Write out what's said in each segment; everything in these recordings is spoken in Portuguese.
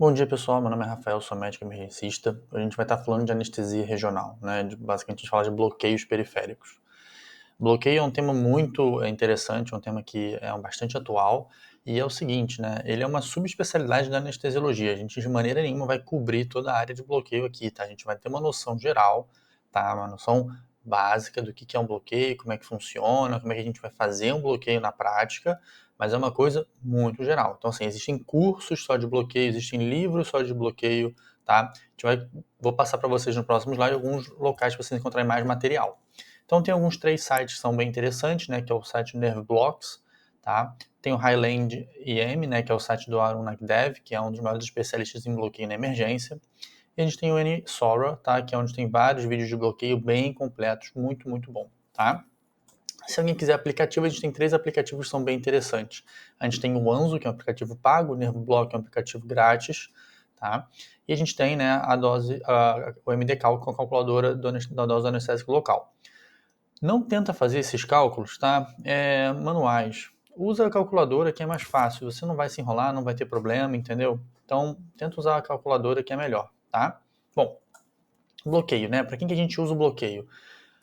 Bom dia, pessoal. Meu nome é Rafael, sou médico emergencista. Hoje a gente vai estar falando de anestesia regional, né? Basicamente, a gente fala de bloqueios periféricos. Bloqueio é um tema muito interessante, um tema que é bastante atual, e é o seguinte, né? Ele é uma subespecialidade da anestesiologia. A gente, de maneira nenhuma, vai cobrir toda a área de bloqueio aqui, tá? A gente vai ter uma noção geral, tá? Uma noção básica do que é um bloqueio, como é que funciona, como é que a gente vai fazer um bloqueio na prática, mas é uma coisa muito geral. Então, assim, existem cursos só de bloqueio, existem livros só de bloqueio, tá? Vou passar para vocês no próximo slide alguns locais para vocês encontrarem mais material. Então, tem alguns 3 sites que são bem interessantes, né, que é o site Nerveblocks, tá? Tem o Highland EM, né, que é o site do Arun Nagdev, que é um dos maiores especialistas em bloqueio na emergência. E a gente tem o NSORA, tá, que é onde tem vários vídeos de bloqueio bem completos, muito, muito bom, tá? Se alguém quiser aplicativo, a gente tem 3 aplicativos que são bem interessantes. A gente tem o Anzo, que é um aplicativo pago, o Nervoblock, que é um aplicativo grátis, tá? E a gente tem, né, o MDCal, que é a calculadora da dose anestésica local. Não tenta fazer esses cálculos, tá? Manuais. Usa a calculadora que é mais fácil. Você não vai se enrolar, não vai ter problema, entendeu? Então, tenta usar a calculadora que é melhor, tá? Bom, bloqueio, né? Para quem que a gente usa o bloqueio?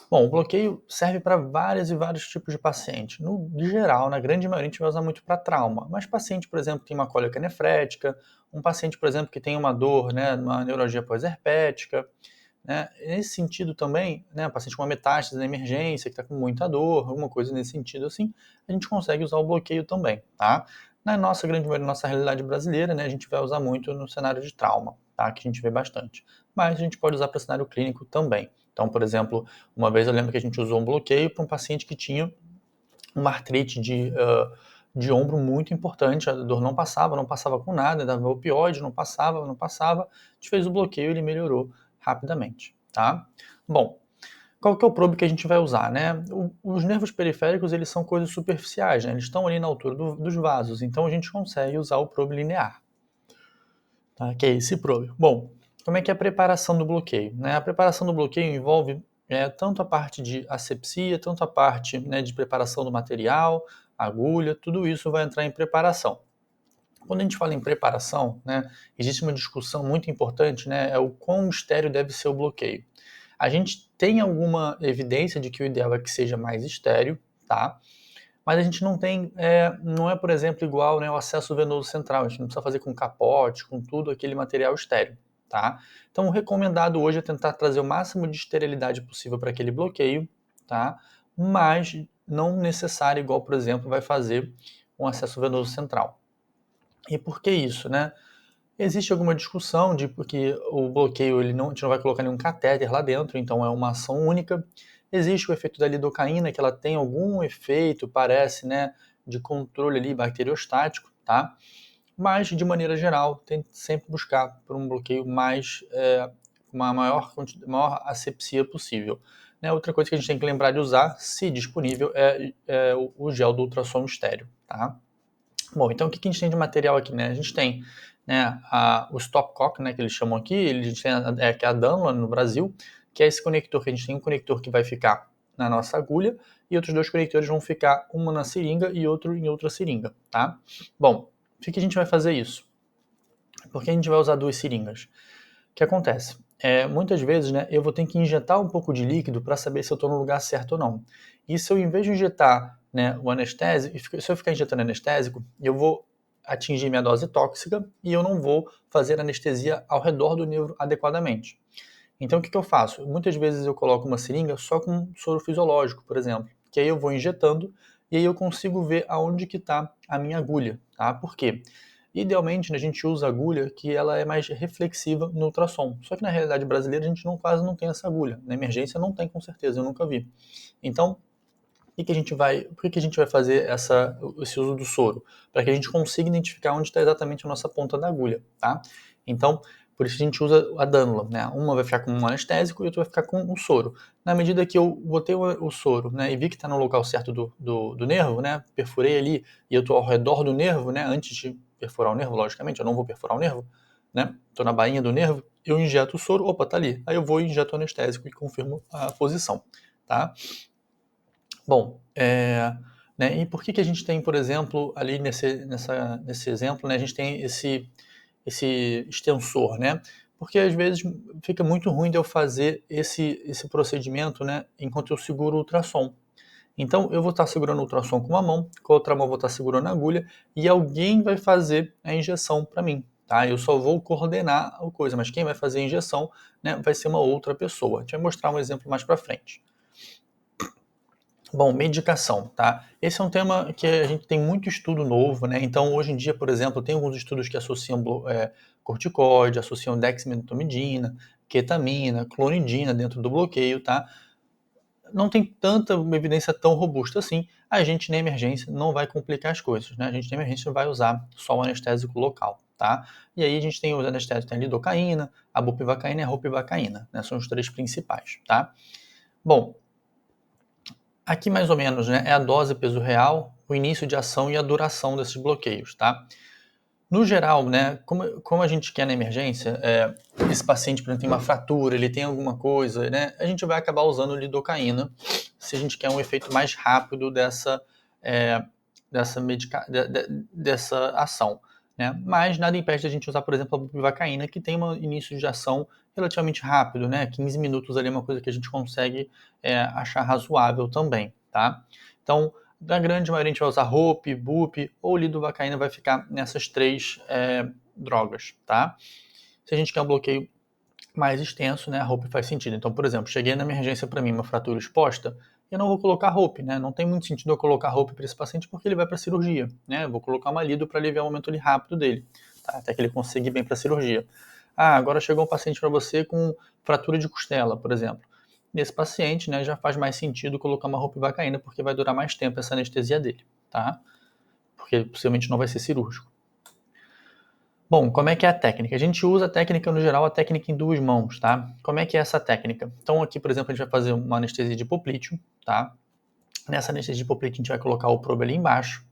Bom, o bloqueio serve para vários e vários tipos de paciente. No geral, na grande maioria, a gente vai usar muito para trauma. Mas paciente, por exemplo, que tem uma cólica nefrética, um paciente, por exemplo, que tem uma dor, né, uma neuralgia pós-herpética, né? Nesse sentido também, né, paciente com uma metástase na emergência, que está com muita dor, alguma coisa nesse sentido assim, a gente consegue usar o bloqueio também, tá? Na nossa grande maioria, na nossa realidade brasileira, né, a gente vai usar muito no cenário de trauma, tá? Que a gente vê bastante. Mas a gente pode usar para cenário clínico também. Então, por exemplo, uma vez eu lembro que a gente usou um bloqueio para um paciente que tinha uma artrite de ombro muito importante, a dor não passava com nada, dava opioide, não passava, a gente fez o bloqueio e ele melhorou rapidamente, tá? Bom, qual que é o probe que a gente vai usar, né? Os nervos periféricos, eles são coisas superficiais, né? Eles estão ali na altura dos vasos, então a gente consegue usar o probe linear, tá? Que é esse probe. Bom, como é que é a preparação do bloqueio, né? A preparação do bloqueio envolve tanto a parte de asepsia, tanto a parte, né, de preparação do material, agulha, tudo isso vai entrar em preparação. Quando a gente fala em preparação, né, existe uma discussão muito importante, né, é o quão estéreo deve ser o bloqueio. A gente tem alguma evidência de que o ideal é que seja mais estéreo, tá? Mas a gente não tem, não é, por exemplo, igual, né, o acesso venoso central. A gente não precisa fazer com capote, com tudo aquele material estéreo, tá? Então, o recomendado hoje é tentar trazer o máximo de esterilidade possível para aquele bloqueio, tá? Mas não necessário, igual, por exemplo, vai fazer um acesso venoso central. E por que isso, né? Existe alguma discussão de porque o bloqueio ele não, a gente não vai colocar nenhum catéter lá dentro, então é uma ação única. Existe o efeito da lidocaína, que ela tem algum efeito, parece, né, de controle ali bacteriostático, tá? Mas, de maneira geral, tem que sempre buscar por um bloqueio mais, com uma maior asepsia possível. Né? Outra coisa que a gente tem que lembrar de usar, se disponível, é o gel do ultrassom estéreo, tá? Bom, então o que a gente tem de material aqui, né? A gente tem, né, o stopcock, né, que eles chamam aqui, a gente tem que é a Danlon no Brasil, que é esse conector, que a gente tem um conector que vai ficar na nossa agulha e outros 2 conectores vão ficar uma na seringa e outro em outra seringa, tá? Bom, por que a gente vai fazer isso? Porque a gente vai usar 2 seringas. O que acontece? Muitas vezes, né, eu vou ter que injetar um pouco de líquido para saber se eu estou no lugar certo ou não. E se eu, em vez de injetar, né, o anestésico, se eu ficar injetando anestésico, eu vou atingir minha dose tóxica e eu não vou fazer anestesia ao redor do nervo adequadamente. Então, o que eu faço? Muitas vezes eu coloco uma seringa só com soro fisiológico, por exemplo, que aí eu vou injetando e aí eu consigo ver aonde que está a minha agulha, tá? Por quê? Idealmente, né, a gente usa agulha que ela é mais reflexiva no ultrassom. Só que na realidade brasileira a gente quase não tem essa agulha. Na emergência não tem com certeza, eu nunca vi. Então, por que a gente vai fazer esse uso do soro? Para que a gente consiga identificar onde está exatamente a nossa ponta da agulha, tá? Então, por isso a gente usa a dânula, né? Uma vai ficar com um anestésico e outra vai ficar com um soro. Na medida que eu botei o soro, né, e vi que está no local certo do nervo, né, perfurei ali e eu estou ao redor do nervo, né, antes de perfurar o nervo, logicamente, eu não vou perfurar o nervo, né, estou na bainha do nervo, eu injeto o soro, opa, tá ali. Aí eu vou e injeto o anestésico e confirmo a posição, tá? Bom, né, e por que a gente tem, por exemplo, ali nesse exemplo, né, a gente tem esse extensor, né? Porque às vezes fica muito ruim de eu fazer esse procedimento, né, enquanto eu seguro o ultrassom. Então eu vou estar segurando o ultrassom com uma mão, com a outra mão eu vou estar segurando a agulha e alguém vai fazer a injeção para mim, tá? Eu só vou coordenar a coisa, mas quem vai fazer a injeção, né, vai ser uma outra pessoa. A gente vai mostrar um exemplo mais para frente. Bom, medicação, tá? Esse é um tema que a gente tem muito estudo novo, né? Então, hoje em dia, por exemplo, tem alguns estudos que associam corticoide, associam dexmedetomidina, ketamina, clonidina dentro do bloqueio, tá? Não tem tanta evidência tão robusta assim. A gente, na emergência, não vai complicar as coisas, né? A gente, na emergência, vai usar só o anestésico local, tá? E aí a gente tem os anestésicos, tem a lidocaína, a bupivacaína e a ropivacaína, né? São os três principais, tá? Bom, aqui mais ou menos, né, é a dose peso real, o início de ação e a duração desses bloqueios, tá? No geral, né, como a gente quer na emergência, esse paciente, por exemplo, tem uma fratura, ele tem alguma coisa, né, a gente vai acabar usando lidocaína se a gente quer um efeito mais rápido dessa ação, né? Mas nada impede de a gente usar, por exemplo, a bupivacaína, que tem um início de ação relativamente rápido, né? 15 minutos ali é uma coisa que a gente consegue achar razoável também, tá? Então, na grande maioria a gente vai usar ROP, BUP ou lidocaína, vai ficar nessas três drogas, tá? Se a gente quer um bloqueio mais extenso, né, a ROP faz sentido. Então, por exemplo, cheguei na emergência para mim uma fratura exposta, eu não vou colocar ROP, né? Não tem muito sentido eu colocar ROP para esse paciente porque ele vai para cirurgia, né? Eu vou colocar uma lido para aliviar o momento ali rápido dele, tá? Até que ele consiga ir bem para cirurgia. Ah, agora chegou um paciente para você com fratura de costela, por exemplo. Nesse paciente, né, já faz mais sentido colocar uma ropivacaína porque vai durar mais tempo essa anestesia dele, tá? Porque possivelmente não vai ser cirúrgico. Bom, como é que é a técnica? A gente usa a técnica, no geral, a técnica em duas mãos, tá? Como é que é essa técnica? Então aqui, por exemplo, a gente vai fazer uma anestesia de hipoplítio, tá? Nessa anestesia de hipoplítio a gente vai colocar o probe ali embaixo,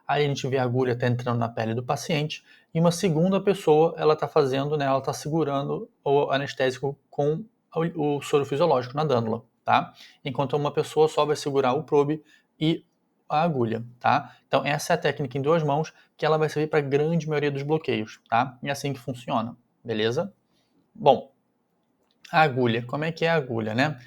aí a gente vê a agulha tá entrando na pele do paciente, e uma segunda pessoa, ela tá fazendo, né, ela tá segurando o anestésico com o soro fisiológico na dânula, tá? Enquanto uma pessoa só vai segurar o probe e a agulha, tá? Então essa é a técnica em duas mãos, que ela vai servir para a grande maioria dos bloqueios, tá? E é assim que funciona, beleza? Bom, a agulha, como é que é a agulha, né?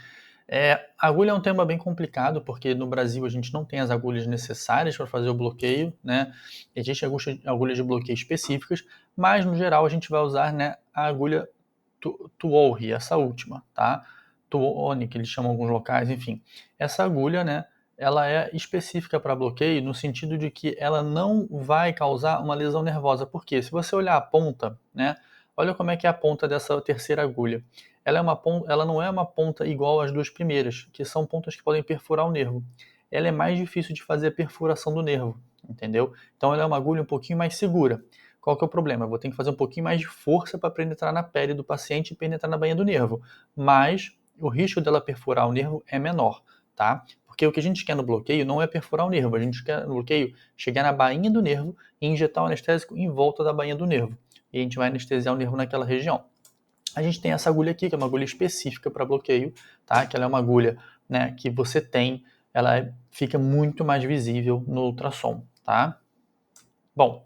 A agulha é um tema bem complicado, porque no Brasil a gente não tem as agulhas necessárias para fazer o bloqueio, né? Existem agulhas de bloqueio específicas, mas no geral a gente vai usar, né, a agulha Tuolri, essa última, tá? Tuoni, que eles chamam em alguns locais, enfim. Essa agulha, né, ela é específica para bloqueio no sentido de que ela não vai causar uma lesão nervosa. Por quê? Se você olhar a ponta, né, olha como é que é a ponta dessa terceira agulha. Ela não é uma ponta igual às duas primeiras, que são pontas que podem perfurar o nervo. Ela é mais difícil de fazer a perfuração do nervo, entendeu? Então ela é uma agulha um pouquinho mais segura. Qual que é o problema? Eu vou ter que fazer um pouquinho mais de força para penetrar na pele do paciente e penetrar na bainha do nervo. Mas o risco dela perfurar o nervo é menor, tá? Porque o que a gente quer no bloqueio não é perfurar o nervo, a gente quer no bloqueio chegar na bainha do nervo e injetar o anestésico em volta da bainha do nervo. E a gente vai anestesiar o nervo naquela região. A gente tem essa agulha aqui, que é uma agulha específica para bloqueio, tá? Que ela é uma agulha, né, que você tem, ela fica muito mais visível no ultrassom, tá? Bom,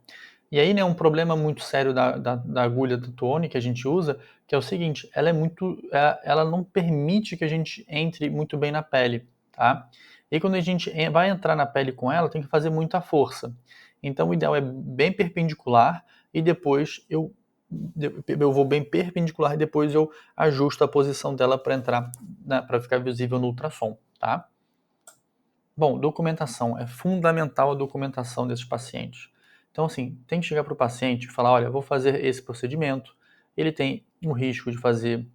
e aí, né, um problema muito sério da agulha do Tuone que a gente usa, que é o seguinte, ela não permite que a gente entre muito bem na pele, tá? E quando a gente vai entrar na pele com ela, tem que fazer muita força. Então, o ideal é bem perpendicular e depois eu vou bem perpendicular e depois eu ajusto a posição dela para entrar, né, para ficar visível no ultrassom, tá? Bom, documentação. É fundamental a documentação desses pacientes. Então, assim, tem que chegar para o paciente e falar, olha, vou fazer esse procedimento, ele tem um risco de fazer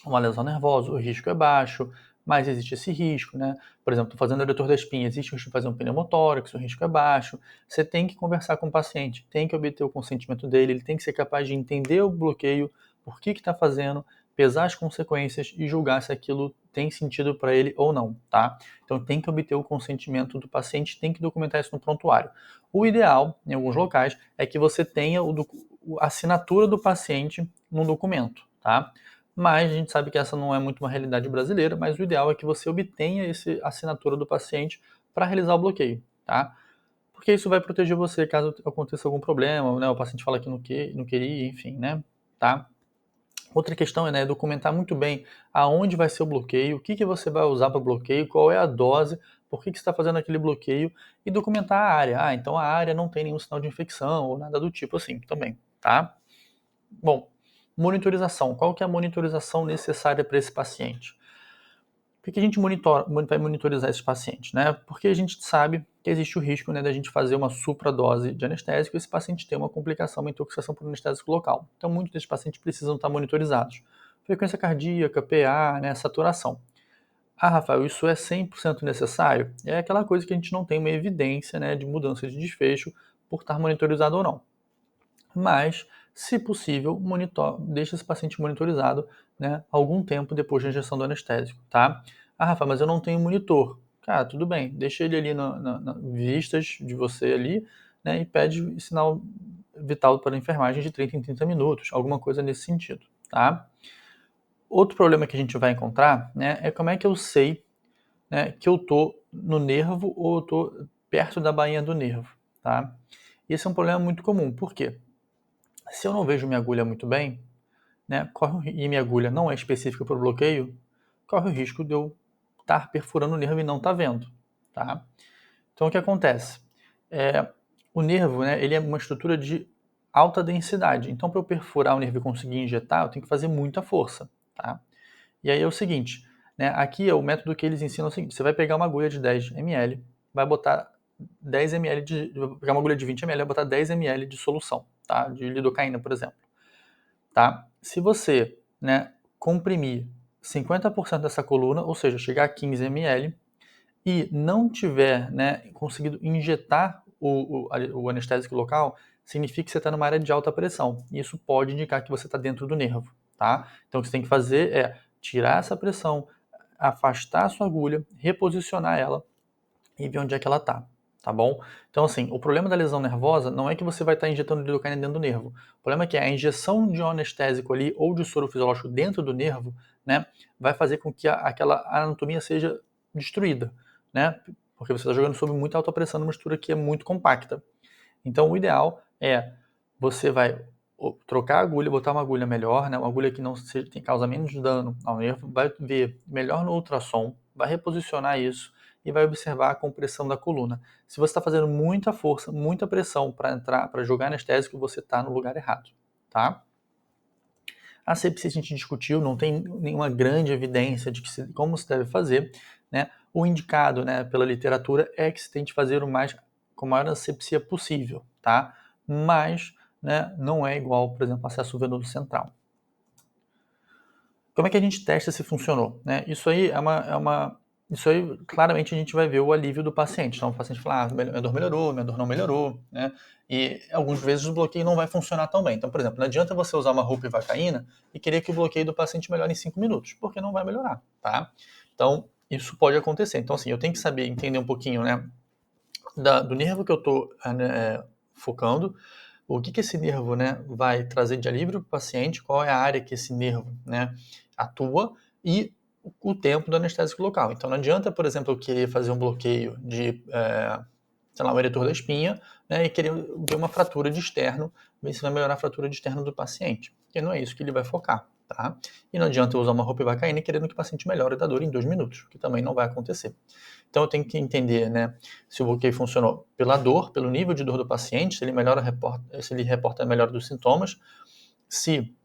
uma lesão nervosa, o risco é baixo, mas existe esse risco, né? Por exemplo, estou fazendo o eretor da espinha, existe o risco de fazer um pneumotórax, o risco é baixo. Você tem que conversar com o paciente, tem que obter o consentimento dele, ele tem que ser capaz de entender o bloqueio, por que está fazendo, pesar as consequências e julgar se aquilo tem sentido para ele ou não, tá? Então tem que obter o consentimento do paciente, tem que documentar isso no prontuário. O ideal, em alguns locais, é que você tenha a assinatura do paciente num documento, tá? Mas a gente sabe que essa não é muito uma realidade brasileira, mas o ideal é que você obtenha essa assinatura do paciente para realizar o bloqueio, tá? porque isso vai proteger você caso aconteça algum problema, né? O paciente fala que não queria, enfim, né? Tá? Outra questão é, né, documentar muito bem aonde vai ser o bloqueio, o que, que você vai usar para o bloqueio, qual é a dose, por que, que você está fazendo aquele bloqueio e documentar a área. Ah, então a área não tem nenhum sinal de infecção ou nada do tipo assim também, tá? Bom, monitorização. Qual que é a monitorização necessária para esse paciente? Por que a gente vai monitorizar esses pacientes? Né? Porque a gente sabe que existe o risco, né, da gente fazer uma supradose de anestésico e esse paciente ter uma complicação, uma intoxicação por anestésico local. Então, muitos desses pacientes precisam estar monitorizados. Frequência cardíaca, PA, né, saturação. Ah, Rafael, isso é 100% necessário? É aquela coisa que a gente não tem uma evidência, né, de mudança de desfecho por estar monitorizado ou não. Mas, se possível, deixa esse paciente monitorizado, né, algum tempo depois da injeção do anestésico, tá? Ah, Rafa, mas eu não tenho monitor. Cara, tudo bem, deixa ele ali na vistas de você ali, né, e pede sinal vital para a enfermagem de 30 em 30 minutos, alguma coisa nesse sentido, tá? Outro problema que a gente vai encontrar, né, é como é que eu sei, né, que eu tô no nervo ou eu tô perto da bainha do nervo, tá? Esse é um problema muito comum, por quê? Se eu não vejo minha agulha muito bem, né, e minha agulha não é específica para o bloqueio, corre o risco de eu estar perfurando o nervo e não estar vendo, tá? Então o que acontece? O nervo, né, ele é uma estrutura de alta densidade. Então para eu perfurar o nervo e conseguir injetar, eu tenho que fazer muita força, tá? E aí é o seguinte, né, aqui é o método que eles ensinam é o seguinte: você vai pegar uma agulha de 10 ml, vai botar 10 ml pegar uma agulha de 20 ml, vai botar 10 ml de solução, tá? De lidocaína, por exemplo. Tá? Se você, né, comprimir 50% dessa coluna, ou seja, chegar a 15 ml, e não tiver, né, conseguido injetar o anestésico local, significa que você está numa área de alta pressão. Isso pode indicar que você está dentro do nervo. Tá? Então o que você tem que fazer é tirar essa pressão, afastar a sua agulha, reposicionar ela e ver onde é que ela está. Tá bom? Então, assim, o problema da lesão nervosa não é que você vai estar injetando lidocaína dentro do nervo. O problema é que a injeção de um anestésico ali ou de soro fisiológico dentro do nervo, né, vai fazer com que aquela anatomia seja destruída, né? Porque você está jogando sob muita alta pressão numa estrutura que é muito compacta. Então, o ideal é você vai trocar a agulha, botar uma agulha melhor, né, uma agulha que não causa menos dano ao nervo, vai ver melhor no ultrassom, vai reposicionar isso e vai observar a compressão da coluna. Se você está fazendo muita força, muita pressão para jogar anestésico, você está no lugar errado, tá? A sepsia a gente discutiu, não tem nenhuma grande evidência de como se deve fazer, né? O indicado, né, pela literatura é que se tente fazer com a maior asepsia possível, tá? Mas, né, não é igual, por exemplo, acesso venoso central. Como é que a gente testa se funcionou? Né? Isso aí isso aí claramente a gente vai ver o alívio do paciente. Então o paciente fala, minha dor melhorou, minha dor não melhorou, né? E algumas vezes o bloqueio não vai funcionar tão bem. Então, por exemplo, não adianta você usar uma roupa ivacaína e querer que o bloqueio do paciente melhore em 5 minutos, porque não vai melhorar, tá? Então, isso pode acontecer. Então, assim, eu tenho que saber entender um pouquinho, né, do nervo que eu estou focando, o que esse nervo, né, vai trazer de alívio para o paciente, qual é a área que esse nervo, né, atua e o tempo do anestésico local. Então não adianta, por exemplo, eu querer fazer um bloqueio de, sei lá, um eretor da espinha, né, e querer ver uma fratura de externo, ver se vai melhorar a fratura de externo do paciente, porque não é isso que ele vai focar, tá? E não adianta eu usar uma roupa ivacaína querendo que o paciente melhore da dor em 2 minutos, que também não vai acontecer. Então eu tenho que entender, né, se o bloqueio funcionou pela dor, pelo nível de dor do paciente, se ele reporta a melhora dos sintomas, se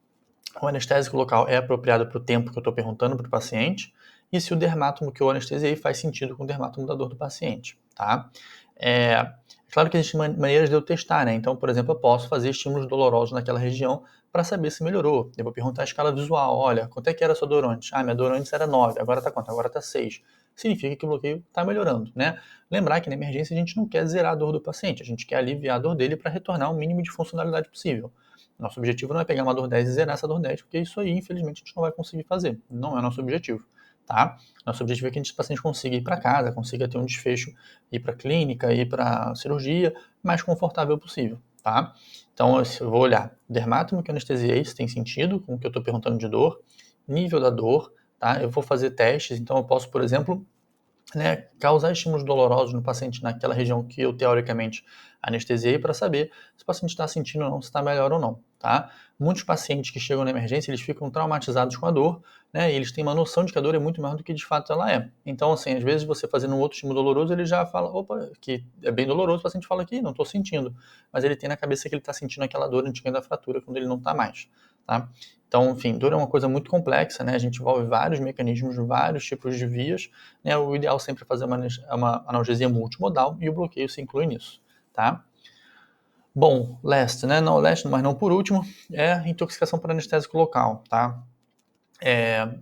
o anestésico local é apropriado para o tempo que eu estou perguntando para o paciente e se o dermátomo que eu anestesiei faz sentido com o dermátomo da dor do paciente, tá? É claro que existem maneiras de eu testar, né? Então, por exemplo, eu posso fazer estímulos dolorosos naquela região para saber se melhorou. Eu vou perguntar a escala visual, olha, quanto é que era a sua dor antes? Ah, minha dor antes era 9, agora está quanto? Agora está 6. Significa que o bloqueio está melhorando, né? Lembrar que na emergência a gente não quer zerar a dor do paciente, a gente quer aliviar a dor dele para retornar o mínimo de funcionalidade possível. Nosso objetivo não é pegar uma dor 10 e zerar essa dor 10, porque isso aí, infelizmente, a gente não vai conseguir fazer. Não é nosso objetivo, tá? Nosso objetivo é que esse paciente consiga ir para casa, consiga ter um desfecho, ir para a clínica, ir para a cirurgia, mais confortável possível, tá? Então, eu vou olhar dermátomo que eu anestesiei, se tem sentido com o que eu estou perguntando de dor, nível da dor, tá? Eu vou fazer testes, então eu posso, por exemplo, né, causar estímulos dolorosos no paciente naquela região que eu teoricamente anestesiei para saber se o paciente está sentindo ou não, se está melhor ou não, tá? Muitos pacientes que chegam na emergência, eles ficam traumatizados com a dor, né, e eles têm uma noção de que a dor é muito maior do que de fato ela é. Então, assim, às vezes você fazendo um outro estímulo doloroso, ele já fala, opa, que é bem doloroso, o paciente fala que não estou sentindo, mas ele tem na cabeça que ele está sentindo aquela dor antiga da fratura quando ele não está mais, tá? Então, enfim, dor é uma coisa muito complexa, né? A gente envolve vários mecanismos, vários tipos de vias, né? O ideal sempre é fazer uma analgesia multimodal e o bloqueio se inclui nisso, tá? Bom, last, né? Não last, mas não por último, é intoxicação por anestésico local, tá?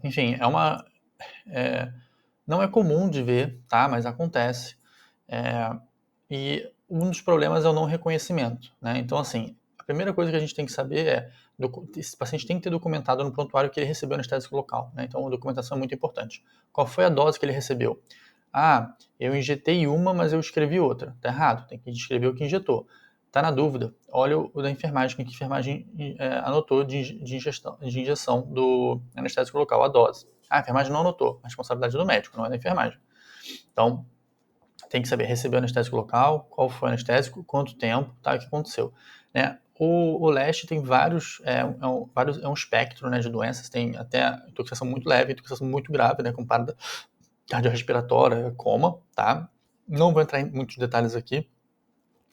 Enfim, não é comum de ver, tá? Mas acontece. E um dos problemas é o não reconhecimento, né? Então, assim, a primeira coisa que a gente tem que saber é esse paciente tem que ter documentado no prontuário que ele recebeu anestésico local, né? Então, a documentação é muito importante. Qual foi a dose que ele recebeu? Ah, eu injetei uma, mas eu escrevi outra. Tá errado, tem que escrever o que injetou. Tá na dúvida? Olha o da enfermagem, que a enfermagem anotou de injeção do anestésico local, a dose. Ah, a enfermagem não anotou, a responsabilidade é do médico, não é da enfermagem. Então, tem que saber receber o anestésico local, qual foi o anestésico, quanto tempo, tá, o que aconteceu. Né? O LEST tem é um espectro, né, de doenças, tem até intoxicação muito leve, intoxicação muito grave, né, comparada cardiorrespiratória, coma, tá? Não vou entrar em muitos detalhes aqui,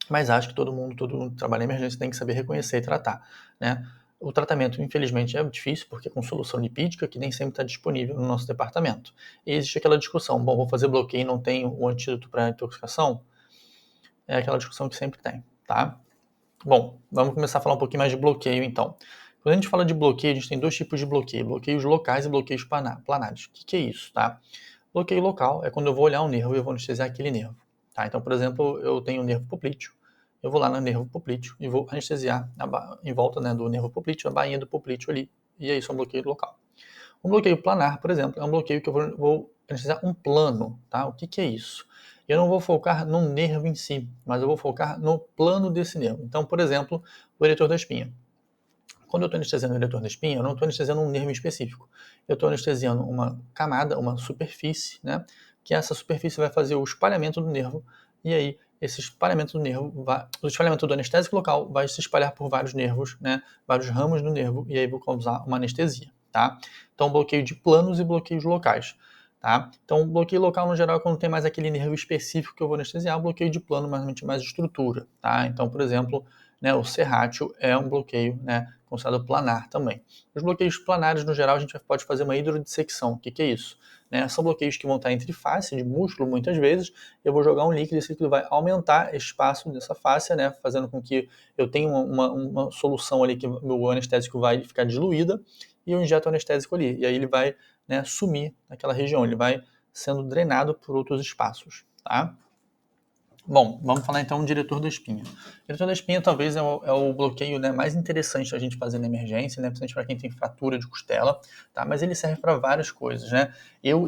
mas acho que todo mundo que trabalha em emergência tem que saber reconhecer e tratar, né? O tratamento, infelizmente, é difícil, porque é com solução lipídica, que nem sempre está disponível no nosso departamento. E existe aquela discussão, bom, vou fazer bloqueio e não tenho o antídoto para intoxicação? É aquela discussão que sempre tem, tá? Bom, vamos começar a falar um pouquinho mais de bloqueio, então. Quando a gente fala de bloqueio, a gente tem dois tipos de bloqueio, bloqueios locais e bloqueios planares. O que é isso, tá? Bloqueio local é quando eu vou olhar um nervo e eu vou anestesiar aquele nervo. Tá? Então, por exemplo, eu tenho um nervo poplíteo, eu vou lá no nervo poplíteo e vou anestesiar em volta, né, do nervo poplíteo, a bainha do poplíteo ali, e é isso, é um bloqueio local. Um bloqueio planar, por exemplo, é um bloqueio que eu vou anestesiar um plano. Tá? O que é isso? Eu não vou focar no nervo em si, mas eu vou focar no plano desse nervo. Então, por exemplo, o eretor da espinha. Quando eu estou anestesiando o eretor da espinha, eu não estou anestesiando um nervo específico. Eu estou anestesiando uma camada, uma superfície, né? Que essa superfície vai fazer o espalhamento do nervo, e aí esse espalhamento do nervo, o espalhamento do anestésico local vai se espalhar por vários nervos, né? Vários ramos do nervo, e aí vou causar uma anestesia, tá? Então, bloqueio de planos e bloqueios locais. Tá? Então, bloqueio local, no geral, é quando tem mais aquele nervo específico que eu vou anestesiar, bloqueio de plano, mais estrutura. Tá? Então, por exemplo, né, o serrátil é um bloqueio, né, considerado planar também. Os bloqueios planares, no geral, a gente pode fazer uma hidrodissecção. O que é isso? Né, são bloqueios que vão estar entre face de músculo, muitas vezes. Eu vou jogar um líquido, esse líquido vai aumentar o espaço dessa face, né, fazendo com que eu tenha uma solução ali que o anestésico vai ficar diluída, e eu injeto o anestésico ali. E aí ele vai, né, sumir naquela região, ele vai sendo drenado por outros espaços. Tá? Bom, vamos falar então do diretor da espinha. O diretor da espinha talvez é o bloqueio, né, mais interessante a gente fazer na emergência, né, principalmente para quem tem fratura de costela, tá? Mas ele serve para várias coisas, né?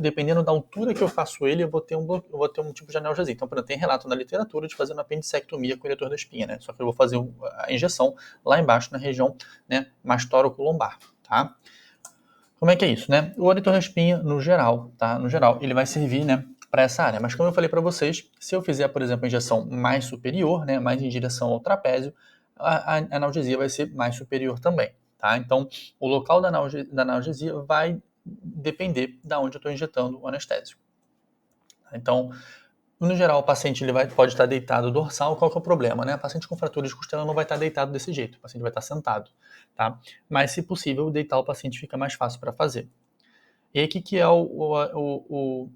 Dependendo da altura que eu faço ele, eu vou ter um tipo de analgesia. Então, por exemplo, tem relato na literatura de fazer uma apendicectomia com o diretor da espinha, né? Só que eu vou fazer a injeção lá embaixo na região, né, mastóroco-lombar, tá? Como é que é isso, né? O diretor da espinha, no geral, tá? No geral, ele vai servir, né, para essa área. Mas como eu falei para vocês, se eu fizer, por exemplo, a injeção mais superior, né, mais em direção ao trapézio, a analgesia vai ser mais superior também, tá? Então, o local da analgesia vai depender da onde eu estou injetando o anestésico. Então, no geral, o paciente pode estar deitado dorsal. Qual que é o problema, né? O paciente com fratura de costela não vai estar deitado desse jeito, o paciente vai estar sentado, tá? Mas, se possível, deitar o paciente fica mais fácil para fazer. E aí, o que é o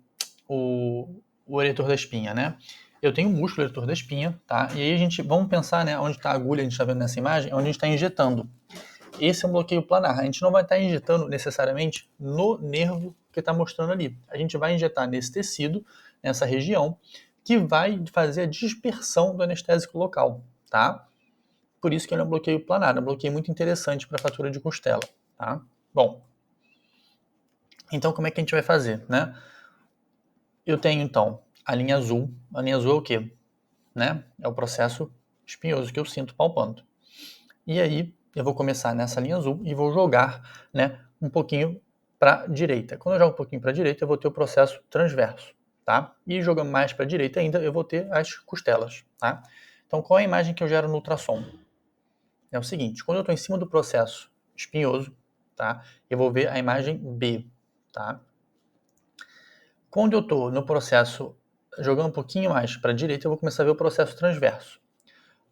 eretor da espinha, né? Eu tenho um músculo eretor da espinha, tá? E aí vamos pensar, né, onde está a agulha, a gente está vendo nessa imagem, onde a gente está injetando. Esse é um bloqueio planar. A gente não vai estar injetando necessariamente no nervo que está mostrando ali. A gente vai injetar nesse tecido, nessa região, que vai fazer a dispersão do anestésico local, tá? Por isso que ele é um bloqueio planar, é um bloqueio muito interessante para fratura de costela, tá? Bom, então como é que a gente vai fazer, né? Eu tenho, então, a linha azul. A linha azul é o quê? Né? É o processo espinhoso que eu sinto palpando. E aí, eu vou começar nessa linha azul e vou jogar, né, um pouquinho para a direita. Quando eu jogo um pouquinho para a direita, eu vou ter o processo transverso. tá? E jogando mais para a direita ainda, eu vou ter as costelas, tá? Então, qual é a imagem que eu gero no ultrassom? É o seguinte, quando eu estou em cima do processo espinhoso, tá? Eu vou ver a imagem B, tá? Quando eu estou no processo jogando um pouquinho mais para a direita, eu vou começar a ver o processo transverso.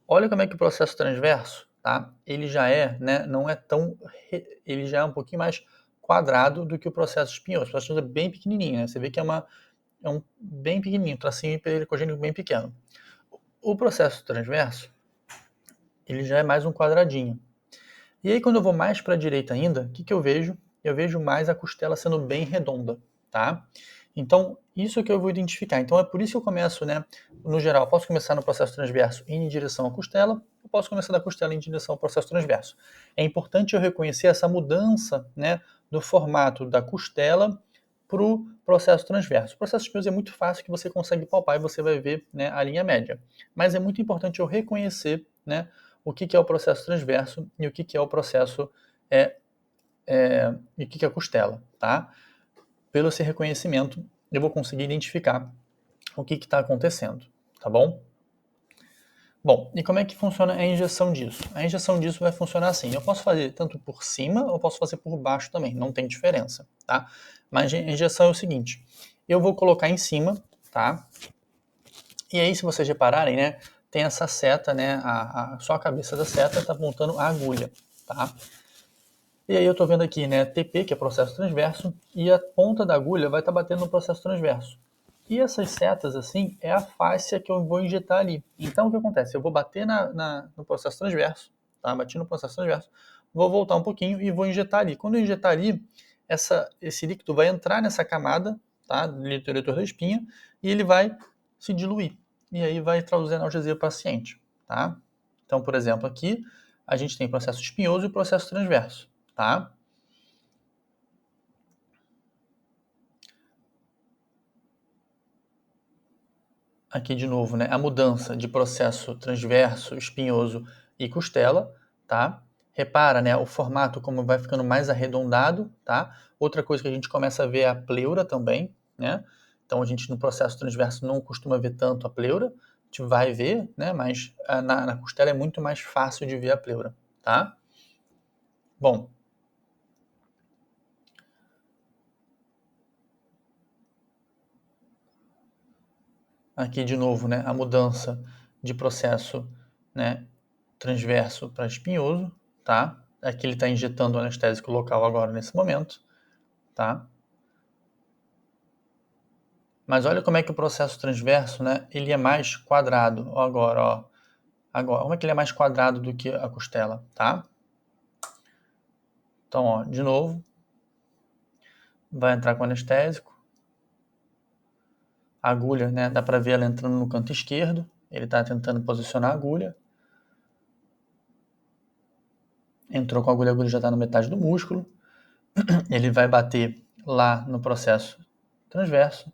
Olha como é que o processo transverso, tá? Ele já é, né, não é tão, ele já é um pouquinho mais quadrado do que o processo espinhoso. O processo é bem pequenininho, né? Você vê que é um bem pequenininho, tracinho hipericogênico bem pequeno. O processo transverso, ele já é mais um quadradinho. E aí quando eu vou mais para a direita ainda, o que eu vejo? Eu vejo mais a costela sendo bem redonda, tá? Então, isso que eu vou identificar. Então, é por isso que eu começo, né? No geral, eu posso começar no processo transverso em direção à costela, eu posso começar da costela em direção ao processo transverso. É importante eu reconhecer essa mudança, né, do formato da costela para o processo transverso. O processo espinhoso é muito fácil que você consegue palpar e você vai ver, né, a linha média. Mas é muito importante eu reconhecer, né, o que é o processo transverso e o que é o processo e o que é a costela, tá? Pelo esse reconhecimento, eu vou conseguir identificar o que está acontecendo, tá bom? Bom, e como é que funciona a injeção disso? A injeção disso vai funcionar assim, eu posso fazer tanto por cima ou posso fazer por baixo também, não tem diferença, tá? Mas a injeção é o seguinte, eu vou colocar em cima, tá? E aí, se vocês repararem, né, tem essa seta, né, só a cabeça da seta está apontando a agulha, tá? E aí eu estou vendo aqui, né, TP, que é processo transverso, e a ponta da agulha vai estar batendo no processo transverso. E essas setas, assim, é a fáscia que eu vou injetar ali. Então, o que acontece? Eu vou bater no processo transverso, tá? Bati no processo transverso, vou voltar um pouquinho e vou injetar ali. Quando eu injetar ali, esse líquido vai entrar nessa camada, tá? Do eleitor da espinha, e ele vai se diluir. E aí vai traduzir analgesia para o paciente, tá? Então, por exemplo, aqui a gente tem processo espinhoso e processo transverso, tá? Aqui de novo, né, a mudança de processo transverso, espinhoso e costela, tá? Repara, né, o formato como vai ficando mais arredondado, tá? Outra coisa que a gente começa a ver é a pleura também, né? Então a gente no processo transverso não costuma ver tanto a pleura, a gente vai ver, né, mas na costela é muito mais fácil de ver a pleura, tá? Bom, aqui de novo, né, a mudança de processo, né, transverso para espinhoso, tá? Aqui ele está injetando o anestésico local agora nesse momento, tá? Mas olha como é que o processo transverso, né, ele é mais quadrado. Ó, agora, ó. Agora, como é que ele é mais quadrado do que a costela, tá? Então, ó, de novo, vai entrar com o anestésico. A agulha, né, dá para ver ela entrando no canto esquerdo. Ele está tentando posicionar a agulha. Entrou com a agulha já está na metade do músculo. Ele vai bater lá no processo transverso.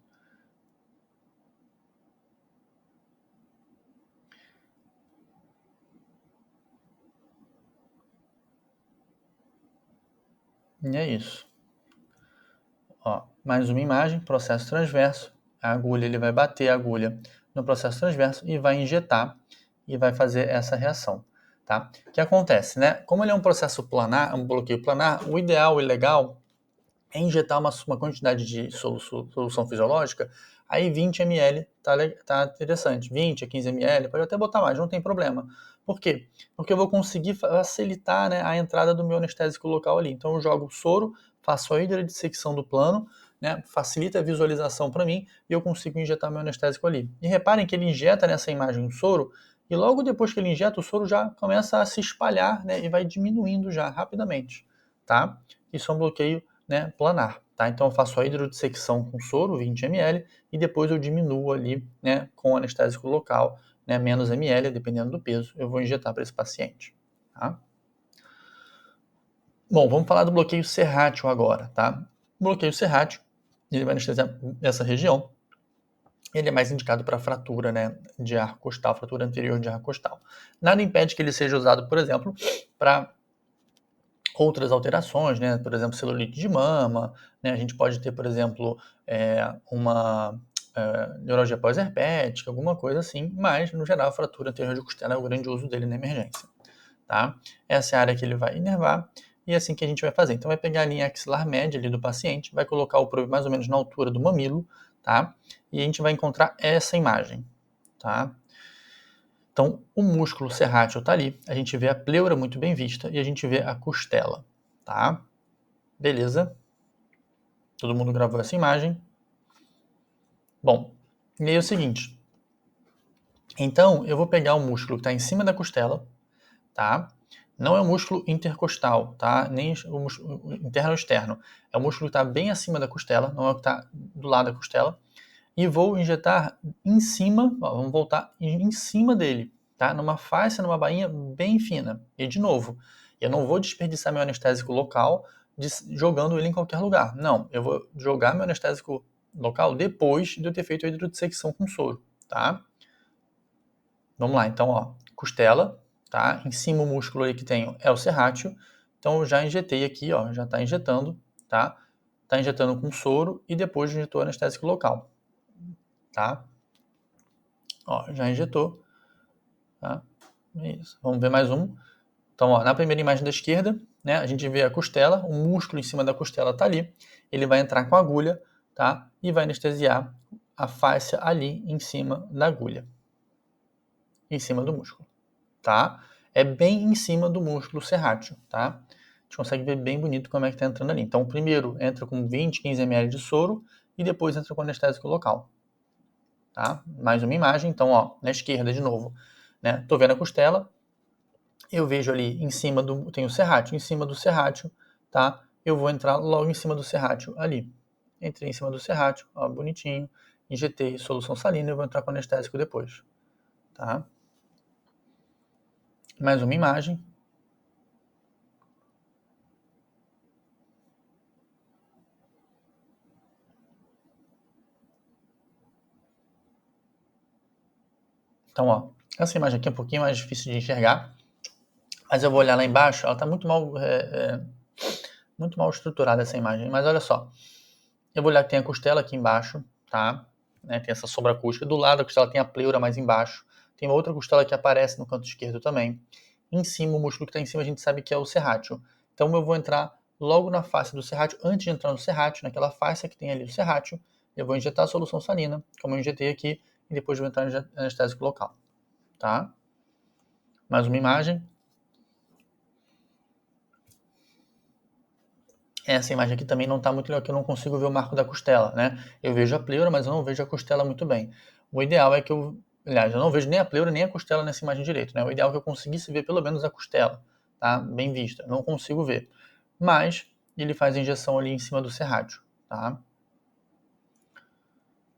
E é isso. Ó, mais uma imagem, processo transverso. A agulha, ele vai bater a agulha no processo transverso e vai injetar e vai fazer essa reação. Tá? O que acontece, né? Como ele é um processo planar, um bloqueio planar, o ideal e legal é injetar uma quantidade de solução fisiológica, aí 20 ml tá interessante. 20 a 15 ml, pode até botar mais, não tem problema. Por quê? Porque eu vou conseguir facilitar, né, a entrada do meu anestésico local ali. Então eu jogo soro, faço a hidrodissecção do plano, né, facilita a visualização para mim e eu consigo injetar meu anestésico ali. E reparem que ele injeta nessa imagem o soro e logo depois que ele injeta, o soro já começa a se espalhar, né, e vai diminuindo já rapidamente, tá? Isso é um bloqueio, né, planar, tá? Então eu faço a hidrodissecção com soro, 20 ml, e depois eu diminuo ali, né, com anestésico local, né, menos ml, dependendo do peso, eu vou injetar para esse paciente, tá? Bom, vamos falar do bloqueio serrátil agora, tá? O bloqueio serrátil, ele vai anestesiar essa região, ele é mais indicado para fratura, né, de arco costal, fratura anterior de arco costal. Nada impede que ele seja usado, por exemplo, para outras alterações, né? Por exemplo, celulite de mama, né? A gente pode ter, por exemplo, uma neuralgia pós-herpética, alguma coisa assim, mas, no geral, a fratura anterior de costela é o grande uso dele na emergência, tá? Essa é a área que ele vai inervar, e é assim que a gente vai fazer. Então, vai pegar a linha axilar média ali do paciente, vai colocar o probe mais ou menos na altura do mamilo, tá? E a gente vai encontrar essa imagem, tá? Então, o músculo serrátil tá ali, a gente vê a pleura muito bem vista e a gente vê a costela, tá? Beleza? Todo mundo gravou essa imagem? Bom, e aí é o seguinte. Então, eu vou pegar o músculo que está em cima da costela, tá? Não é o músculo intercostal, tá? Nem o músculo interno ou externo. É o músculo que está bem acima da costela, não é o que está do lado da costela. E vou injetar em cima, ó, vamos voltar em cima dele, tá? Numa faixa, numa bainha bem fina. E de novo, eu não vou desperdiçar meu anestésico local jogando ele em qualquer lugar. Não, eu vou jogar meu anestésico local depois de eu ter feito a hidrodissecção com soro, tá? Vamos lá, então, ó, costela, tá? Em cima o músculo aí que tem é o serrátil. Então eu já injetei aqui, ó, já tá injetando, tá? Tá injetando com soro e depois injetou anestésico local, tá? Ó, já injetou, tá? Isso. Vamos ver mais um. Então, ó, na primeira imagem da esquerda, né, a gente vê a costela, o músculo em cima da costela tá ali. Ele vai entrar com a agulha, tá? E vai anestesiar a fáscia ali em cima da agulha, em cima do músculo, tá? É bem em cima do músculo serrátil, tá? A gente consegue ver bem bonito como é que tá entrando ali. Então, primeiro entra com 20, 15 ml de soro e depois entra com anestésico local, tá? Mais uma imagem, então, ó, na esquerda de novo, né? Tô vendo a costela, eu vejo ali em cima tem o serrátil, em cima do serrátil, tá? Eu vou entrar logo em cima do serrátil ali. Entrei em cima do serrátil, ó, bonitinho, injetei solução salina e vou entrar com anestésico depois, tá? Mais uma imagem. Então, ó, essa imagem aqui é um pouquinho mais difícil de enxergar, mas eu vou olhar lá embaixo, ela está muito mal estruturada essa imagem, mas olha só, eu vou olhar que tem a costela aqui embaixo, tá? Né, tem essa sombra acústica, do lado da costela tem a pleura mais embaixo, tem uma outra costela que aparece no canto esquerdo também. Em cima, o músculo que está em cima a gente sabe que é o serrátil. Então eu vou entrar logo na face do serrátil, antes de entrar no serrátil, naquela face que tem ali o serrátil, eu vou injetar a solução salina, como eu injetei aqui, e depois vou entrar no anestésico local, tá? Mais uma imagem. Essa imagem aqui também não está muito legal, que eu não consigo ver o marco da costela, né? Eu vejo a pleura, mas eu não vejo a costela muito bem. O ideal é que aliás, eu não vejo nem a pleura nem a costela nessa imagem direito, né? O ideal é que eu conseguisse ver pelo menos a costela, tá? Bem vista. Não consigo ver. Mas ele faz a injeção ali em cima do serrátil, tá?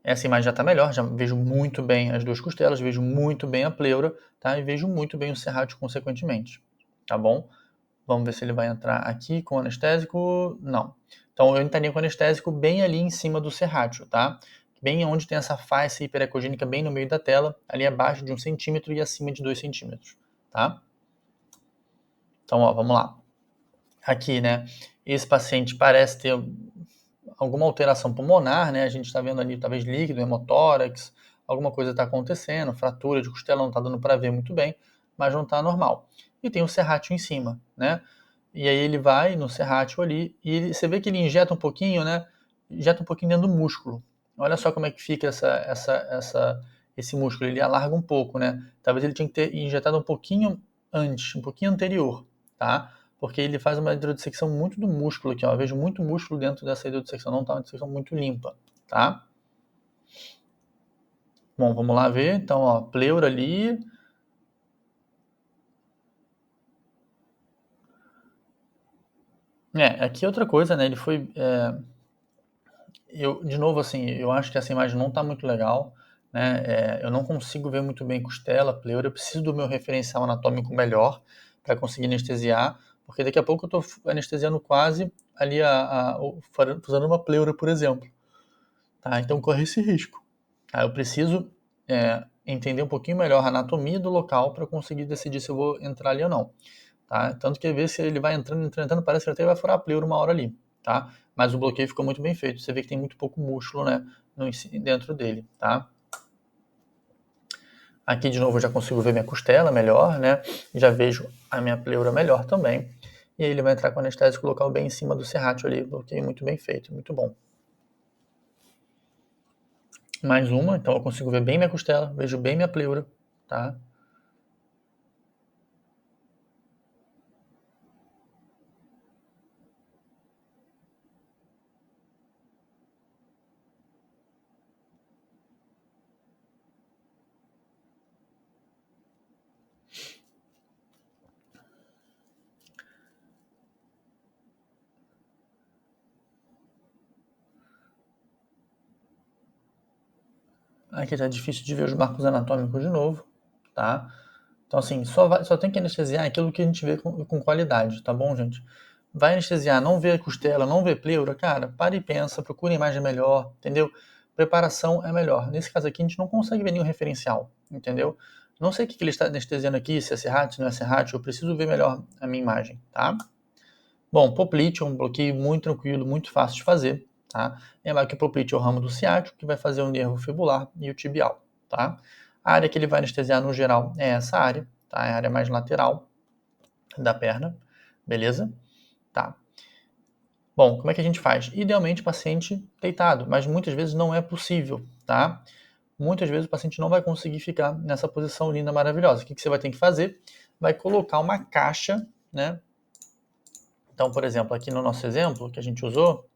Essa imagem já está melhor, já vejo muito bem as duas costelas, vejo muito bem a pleura, tá? E vejo muito bem o serrátil consequentemente, tá bom? Vamos ver se ele vai entrar aqui com anestésico. Não. Então eu entraria com anestésico bem ali em cima do serrátil, tá? Bem onde tem essa face hiperecogênica bem no meio da tela, ali abaixo de 1 centímetro e acima de 2 centímetros, tá? Então, ó, vamos lá. Aqui, né? Esse paciente parece ter alguma alteração pulmonar, né? A gente está vendo ali talvez líquido, hemotórax, alguma coisa está acontecendo, fratura de costela, não está dando para ver muito bem, mas não está normal. E tem o serrátil em cima, né? E aí ele vai no serrátil ali e você vê que ele injeta um pouquinho, né? Injeta um pouquinho dentro do músculo. Olha só como é que fica esse músculo, ele alarga um pouco, né? Talvez ele tinha que ter injetado um pouquinho antes, um pouquinho anterior, tá? Porque ele faz uma hidrodissecção muito do músculo aqui, ó. Eu vejo muito músculo dentro dessa hidrodissecção, não tá uma dissecção muito limpa, tá? Bom, vamos lá ver. Então, ó, pleura ali. Aqui outra coisa, né? Ele foi. De novo, assim, eu acho que essa imagem não tá muito legal, né? Eu não consigo ver muito bem costela, pleura. Eu preciso do meu referencial anatômico melhor para conseguir anestesiar, porque daqui a pouco eu tô anestesiando quase ali fazendo uma pleura, por exemplo. Tá? Então corre esse risco. Tá? Eu preciso entender um pouquinho melhor a anatomia do local para conseguir decidir se eu vou entrar ali ou não. Tá? Tanto que ver se ele vai entrando, parece que ele até vai furar a pleura uma hora ali. Tá? Mas o bloqueio ficou muito bem feito. Você vê que tem muito pouco músculo, né, dentro dele, tá? Aqui de novo eu já consigo ver minha costela melhor, né? Já vejo a minha pleura melhor também. E aí ele vai entrar com anestésico local bem em cima do serrátil ali, bloqueio muito bem feito, muito bom. Mais uma, então eu consigo ver bem minha costela, vejo bem minha pleura, tá? Aqui tá difícil de ver os marcos anatômicos de novo, tá? Então, assim, só tem que anestesiar aquilo que a gente vê com qualidade, tá bom, gente? Vai anestesiar, não vê costela, não vê pleura, cara, para e pensa, procura imagem melhor, entendeu? Preparação é melhor. Nesse caso aqui, a gente não consegue ver nenhum referencial, entendeu? Não sei o que ele está anestesiando aqui, se é serrátil, se não é serrátil, eu preciso ver melhor a minha imagem, tá? Bom, poplite é um bloqueio muito tranquilo, muito fácil de fazer, tá? Lembrar que o poplite é o ramo do ciático, que vai fazer o nervo fibular e o tibial, tá? A área que ele vai anestesiar no geral é essa área, tá? É a área mais lateral da perna, beleza? Tá. Bom, como é que a gente faz? Idealmente, paciente deitado, mas muitas vezes não é possível, tá? Muitas vezes o paciente não vai conseguir ficar nessa posição linda, maravilhosa. O que você vai ter que fazer? Vai colocar uma caixa, né? Então, por exemplo, aqui no nosso exemplo que a gente usou,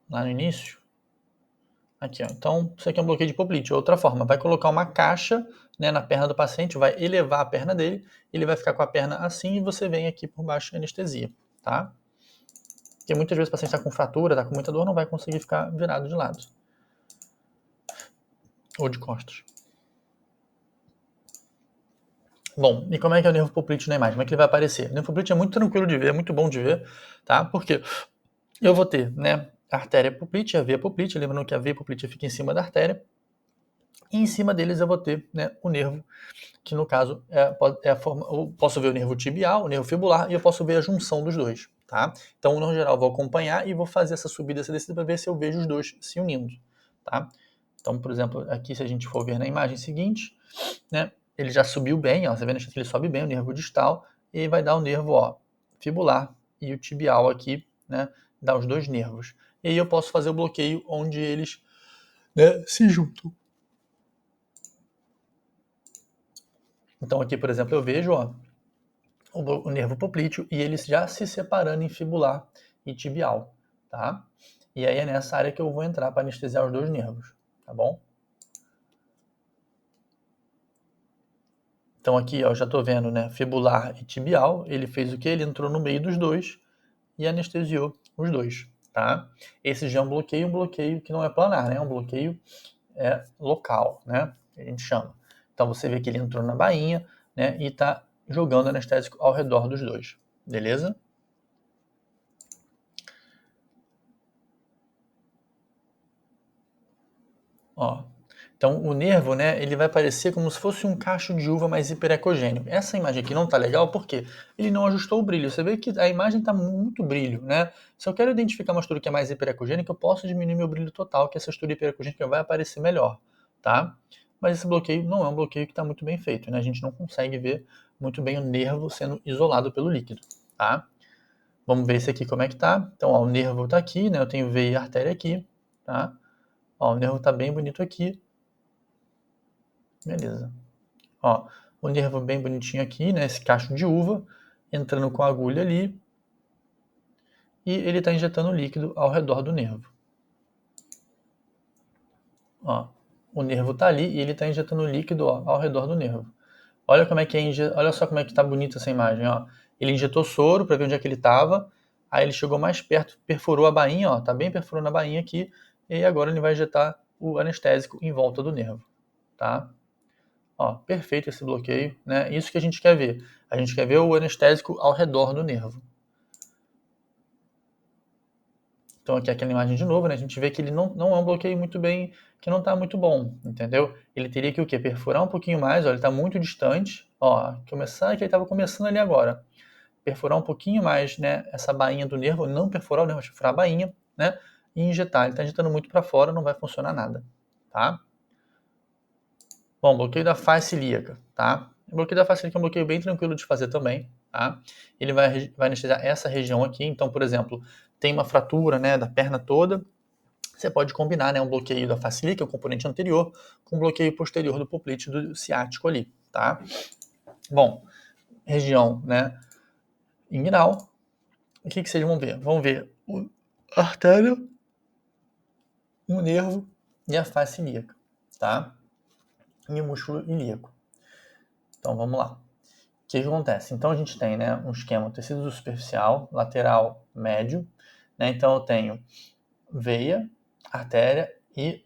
lá no início, aqui, ó. Então, isso aqui é um bloqueio de poplite. Outra forma, vai colocar uma caixa, né, na perna do paciente, vai elevar a perna dele, ele vai ficar com a perna assim e você vem aqui por baixo de anestesia, tá? Porque muitas vezes o paciente está com fratura, está com muita dor, não vai conseguir ficar virado de lado. Ou de costas. Bom, e como é que é o nervo poplíteo na imagem? Como é que ele vai aparecer? O nervo poplíteo é muito tranquilo de ver, é muito bom de ver, tá? Porque eu vou ter, né, a artéria poplítea, a veia poplítea, lembrando que a veia poplítea fica em cima da artéria, e em cima deles eu vou ter, né, o nervo, que no caso é a forma, eu posso ver o nervo tibial, o nervo fibular, e eu posso ver a junção dos dois, tá? Então, no geral, eu vou acompanhar e vou fazer essa subida, essa descida, para ver se eu vejo os dois se unindo, tá? Então, por exemplo, aqui se a gente for ver na imagem seguinte, né, ele já subiu bem, ó, você vê que ele sobe bem o nervo distal, e vai dar o nervo, ó, fibular e o tibial aqui, né, dá os dois nervos. E aí eu posso fazer o bloqueio onde eles, né, se juntam. Então aqui, por exemplo, eu vejo, ó, o nervo poplíteo e eles já se separando em fibular e tibial, tá? E aí é nessa área que eu vou entrar para anestesiar os dois nervos, tá bom? Então aqui, ó, eu já tô vendo, né, fibular e tibial, ele fez o que? Ele entrou no meio dos dois e anestesiou os dois, tá? Esse já é um bloqueio que não é planar, né? É um bloqueio local, né? Que a gente chama. Então você vê que ele entrou na bainha, né? E tá jogando anestésico ao redor dos dois, beleza? Ó, então o nervo, né, ele vai parecer como se fosse um cacho de uva mais hiperecogêneo. Essa imagem aqui não tá legal porque ele não ajustou o brilho. Você vê que a imagem tá muito brilho, né? Se eu quero identificar uma estrutura que é mais hiperecogênica, eu posso diminuir meu brilho total, que essa estrutura hiperecogênica vai aparecer melhor, tá? Mas esse bloqueio não é um bloqueio que está muito bem feito, né? A gente não consegue ver muito bem o nervo sendo isolado pelo líquido, tá? Vamos ver esse aqui como é que tá. Então, ó, o nervo tá aqui, né? Eu tenho veia e artéria aqui, tá? Ó, o nervo tá bem bonito aqui. Beleza. Ó, o nervo bem bonitinho aqui, né? Esse cacho de uva, entrando com a agulha ali. E ele está injetando líquido ao redor do nervo. Ó, o nervo tá ali e ele está injetando líquido, ó, ao redor do nervo. Olha como é que olha só como é que tá bonita essa imagem, ó. Ele injetou soro para ver onde é que ele estava. Aí ele chegou mais perto, perfurou a bainha, ó, tá bem perfurando a bainha aqui. E agora ele vai injetar o anestésico em volta do nervo, tá? Ó, perfeito esse bloqueio, né? Isso que a gente quer ver. A gente quer ver o anestésico ao redor do nervo. Então aqui aquela imagem de novo, né? A gente vê que ele não é um bloqueio muito bem, que não está muito bom, entendeu? Ele teria que o quê? Perfurar um pouquinho mais, ó, ele está muito distante, ó, começar que ele estava começando ali agora. Perfurar um pouquinho mais, né, essa bainha do nervo, não perfurar o nervo, mas perfurar a bainha, né? e injetar. Ele está injetando muito para fora, não vai funcionar nada, tá? Bom, bloqueio da face ilíaca, tá? O bloqueio da face ilíaca é um bloqueio bem tranquilo de fazer também, tá? Ele vai anestesiar essa região aqui. Então, por exemplo, tem uma fratura, né, da perna toda, você pode combinar, né, um bloqueio da face ilíaca, o componente anterior, com um bloqueio posterior do poplite do ciático ali, tá? Bom, região, né, inguinal. O que vocês vão ver? Vão ver a artéria, o nervo e a face ilíaca, tá? E o músculo ilíaco. Então, vamos lá. O que acontece? Então, a gente tem, né, um esquema tecido superficial, lateral, médio, né? Então, eu tenho veia, artéria e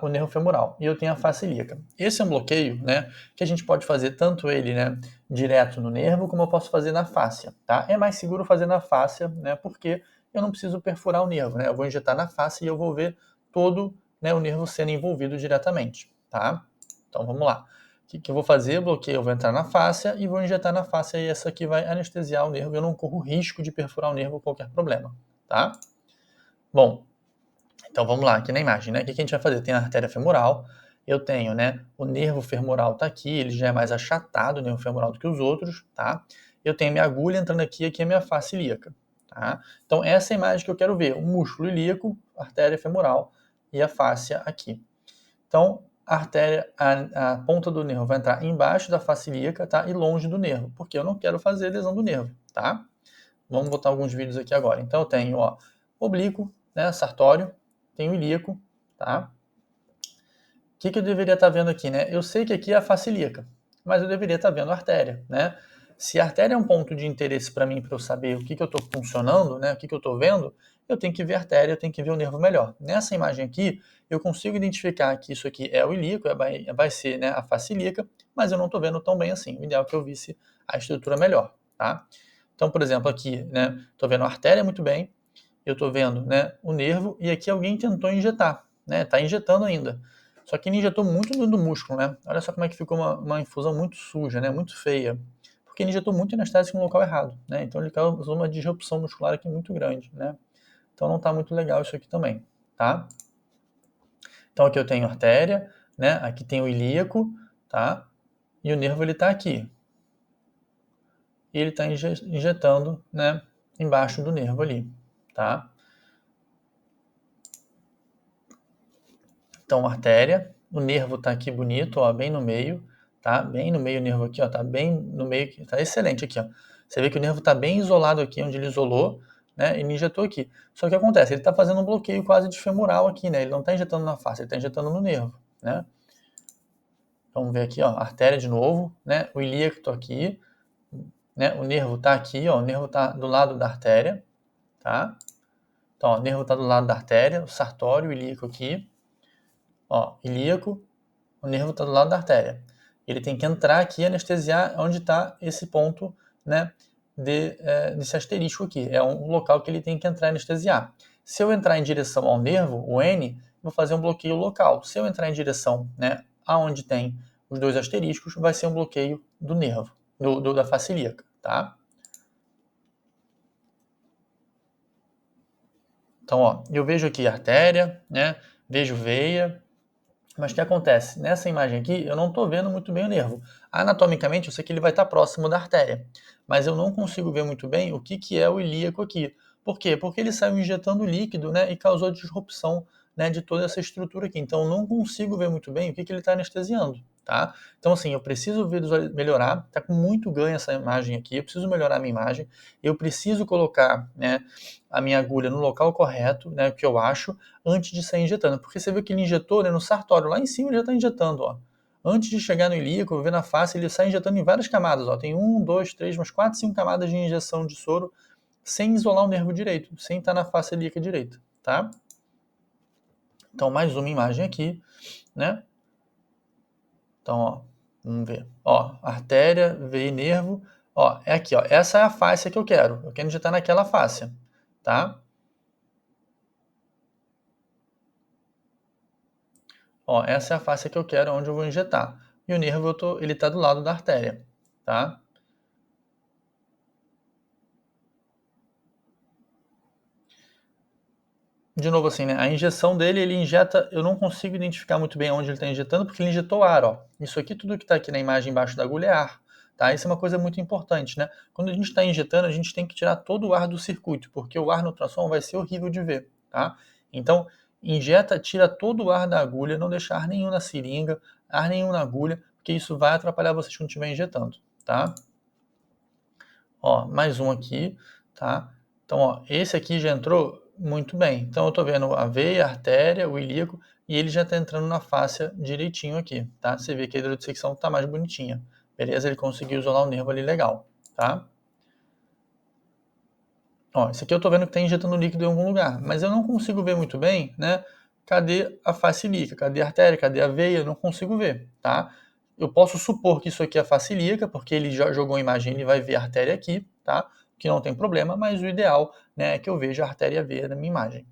o nervo femoral. E eu tenho a face ilíaca. Esse é um bloqueio, né, que a gente pode fazer tanto ele, né, direto no nervo, como eu posso fazer na fáscia, tá? É mais seguro fazer na fáscia, né, porque eu não preciso perfurar o nervo, né? Eu vou injetar na face e eu vou ver todo, né, o nervo sendo envolvido diretamente, tá? Então, vamos lá. O que eu vou fazer? Bloqueio, eu vou entrar na fáscia e vou injetar na fáscia e essa aqui vai anestesiar o nervo. Eu não corro risco de perfurar o nervo ou qualquer problema, tá? Bom, então vamos lá, aqui na imagem, né? O que a gente vai fazer? Tem a artéria femoral, eu tenho, né? O nervo femoral tá aqui, ele já é mais achatado, o nervo femoral, do que os outros, tá? Eu tenho minha agulha entrando aqui, aqui é minha face ilíaca, tá? Então essa é a imagem que eu quero ver, o músculo ilíaco, a artéria femoral e a fáscia aqui. Então, a artéria, a ponta do nervo vai entrar embaixo da face ilíaca, tá? E longe do nervo, porque eu não quero fazer lesão do nervo, tá? Vamos botar alguns vídeos aqui agora. Então eu tenho, ó, oblíquo, né, sartório, tenho ilíaco, tá? O que eu deveria estar vendo aqui, né? Eu sei que aqui é a face ilíaca, mas eu deveria estar vendo a artéria, né? Se a artéria é um ponto de interesse para mim, para eu saber o que eu estou funcionando, né? O que eu estou vendo, eu tenho que ver a artéria, eu tenho que ver o nervo melhor. Nessa imagem aqui, eu consigo identificar que isso aqui é o ilíaco, vai ser, né, a face ilíaca, mas eu não estou vendo tão bem assim. O ideal é que eu visse a estrutura melhor, tá? Então, por exemplo, aqui, né? Estou vendo a artéria muito bem, eu estou vendo, né, o nervo, e aqui alguém tentou injetar, né? Está injetando ainda. Só que ele injetou muito dentro do músculo, né? Olha só como é que ficou uma infusão muito suja, né? Muito feia. Porque ele injetou muito anestésico no local errado, né? Então ele causou uma disrupção muscular aqui muito grande, né? Então não está muito legal isso aqui também, tá? Então aqui eu tenho artéria, né? Aqui tem o ilíaco, tá? E o nervo ele está aqui. E ele está injetando, né? Embaixo do nervo ali, tá? Então, artéria, o nervo tá aqui bonito, ó, bem no meio, tá? Bem no meio o nervo aqui, ó, tá bem no meio, tá excelente aqui, ó. Você vê que o nervo tá bem isolado aqui, onde ele isolou, né? Ele injetou aqui. Só que o que acontece? Ele tá fazendo um bloqueio quase de femoral aqui, né? Ele não tá injetando na face, ele tá injetando no nervo, né? Vamos ver aqui, ó, artéria de novo, né? O ilíaco tá aqui, né? O nervo tá aqui, ó, o nervo tá do lado da artéria, tá? Então, ó, o nervo tá do lado da artéria, o sartório, o ilíaco aqui, ó, ilíaco, o nervo está do lado da artéria. Ele tem que entrar aqui e anestesiar onde está esse ponto, né, desse asterisco aqui. É um local que ele tem que entrar e anestesiar. Se eu entrar em direção ao nervo, o N, vou fazer um bloqueio local. Se eu entrar em direção, né, aonde tem os dois asteriscos, vai ser um bloqueio do nervo, da face ilíaca, tá? Então, ó, eu vejo aqui artéria, né, vejo veia, mas o que acontece? Nessa imagem aqui, eu não estou vendo muito bem o nervo. Anatomicamente, eu sei que ele vai estar próximo da artéria, mas eu não consigo ver muito bem o que é o ilíaco aqui. Por quê? Porque ele saiu injetando líquido, né, e causou disrupção, né, de toda essa estrutura aqui. Então, eu não consigo ver muito bem o que ele está anestesiando, tá? Então, assim, eu preciso melhorar. Tá com muito ganho essa imagem aqui. Eu preciso melhorar a minha imagem. Eu preciso colocar, né, a minha agulha no local correto, né, o que eu acho, antes de sair injetando. Porque você vê que ele injetou, né, no sartório, lá em cima ele já está injetando, ó. Antes de chegar no ilíaco, eu ver na face, ele sai injetando em várias camadas, ó. Tem 1, 2, 3, umas 4, 5 camadas de injeção de soro sem isolar o nervo direito, sem estar na face ilíaca direita, tá? Então, mais uma imagem aqui, né? Então, ó, vamos ver. Ó, artéria, veia, nervo. Ó, é aqui, ó. Essa é a face que eu quero. Eu quero injetar naquela face, tá? Ó, essa é a face que eu quero, onde eu vou injetar. E o nervo, ele está do lado da artéria, tá? de novo assim, né? A injeção dele, ele injeta, eu não consigo identificar muito bem onde ele está injetando, porque ele injetou ar, ó. Isso aqui, tudo que está aqui na imagem embaixo da agulha é ar, tá? Isso é uma coisa muito importante, né? Quando a gente está injetando, a gente tem que tirar todo o ar do circuito, porque o ar no ultrassom vai ser horrível de ver, tá? Então, injeta, tira todo o ar da agulha, não deixa ar nenhum na seringa, ar nenhum na agulha, porque isso vai atrapalhar vocês quando estiver injetando, tá? Ó, mais um aqui, tá? Então, ó, esse aqui já entrou muito bem. Então, eu tô vendo a veia, a artéria, o ilíaco, e ele já tá entrando na fáscia direitinho aqui, tá? Você vê que a hidrodissecção tá mais bonitinha. Beleza? Ele conseguiu isolar o nervo ali legal, tá? Ó, esse aqui eu tô vendo que tá injetando líquido em algum lugar, mas eu não consigo ver muito bem, né? Cadê a face ilíaca? Cadê a artéria? Cadê a veia? Eu não consigo ver, tá? Eu posso supor que isso aqui é a face ilíaca, porque ele já jogou a imagem, ele vai ver a artéria aqui, tá? Que não tem problema, mas o ideal, né, é que eu veja a artéria e a veia na minha imagem.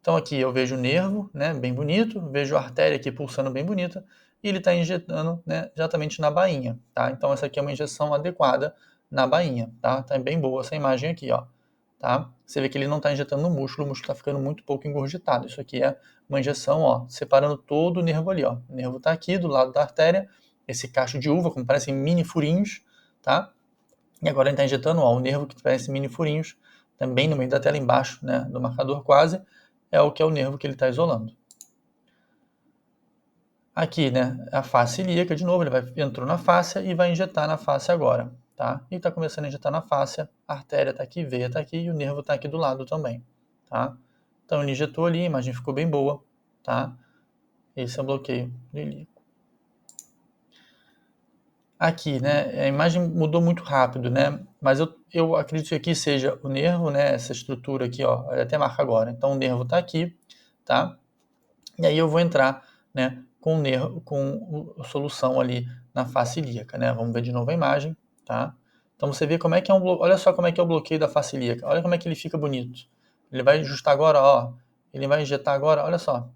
Então aqui eu vejo o nervo, né, bem bonito, vejo a artéria aqui pulsando bem bonita, e ele está injetando, né, exatamente na bainha, tá? Então essa aqui é uma injeção adequada na bainha, tá? Tá bem boa essa imagem aqui, ó, tá? Você vê que ele não está injetando no músculo, o músculo está ficando muito pouco engurgitado. Isso aqui é uma injeção, ó, separando todo o nervo ali, ó. O nervo está aqui do lado da artéria, esse cacho de uva, como parecem mini furinhos, tá? E agora ele está injetando, ó, o nervo que parece mini furinhos, também no meio da tela embaixo, né, do marcador quase, é o nervo que ele está isolando. Aqui, né, a face ilíaca, de novo, entrou na fáscia e vai injetar na fáscia agora, tá? E está começando a injetar na fáscia, a artéria está aqui, veia está aqui e o nervo está aqui do lado também, tá? Então ele injetou ali, a imagem ficou bem boa, tá? Esse é o bloqueio do ilíaco. Aqui, né, a imagem mudou muito rápido, né, mas eu acredito que aqui seja o nervo, né, essa estrutura aqui, ó, ele até marca agora. Então o nervo está aqui, tá? E aí eu vou entrar, né, com o nervo, com a solução ali na face ilíaca, né? Vamos ver de novo a imagem, tá? Então você vê como é que é olha só como é que é o bloqueio da face ilíaca. Olha como é que ele fica bonito. Ele vai ajustar agora, ó. Ele vai injetar agora, olha só.